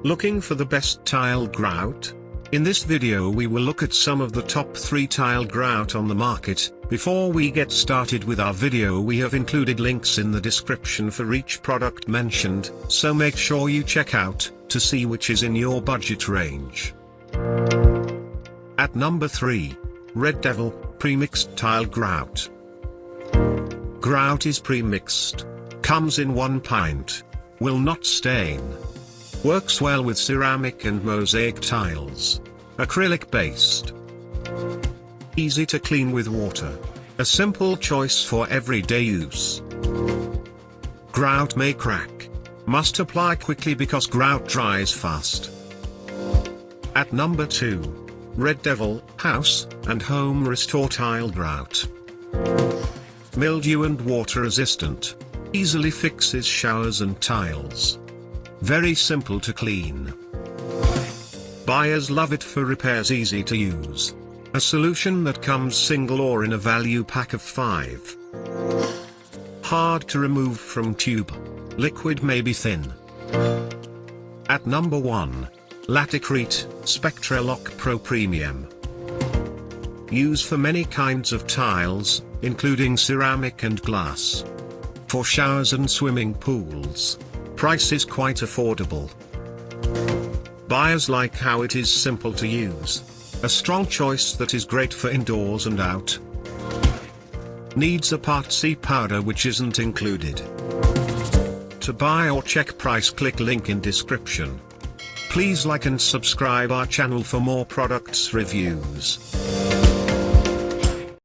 Looking for the best tile grout? In this video we will look at some of the top 3 tile grout on the market. Before we get started with our video, we have included links in the description for each product mentioned, so make sure you check out to see which is in your budget range. At number 3. Red Devil Premixed Tile Grout. Grout is pre-mixed. Comes in 1 pint. Will not stain. Works well with ceramic and mosaic tiles. Acrylic based. Easy to clean with water. A simple choice for everyday use. Grout may crack. Must apply quickly because grout dries fast. At number 2. Red Devil House and Home Restore Tile Grout. Mildew and water resistant. Easily fixes showers and tiles. Very simple to clean. Buyers love it for repairs, easy to use. A solution that comes single or in a value pack of 5. Hard to remove from tube. Liquid may be thin. At number 1. Laticrete SpectraLOCK Pro Premium. Used for many kinds of tiles, including ceramic and glass. For showers and swimming pools. Price is quite affordable. Buyers like how it is simple to use. A strong choice that is great for indoors and out. Needs a Part C powder which isn't included. To buy or check price, click link in description. Please like and subscribe our channel for more products reviews.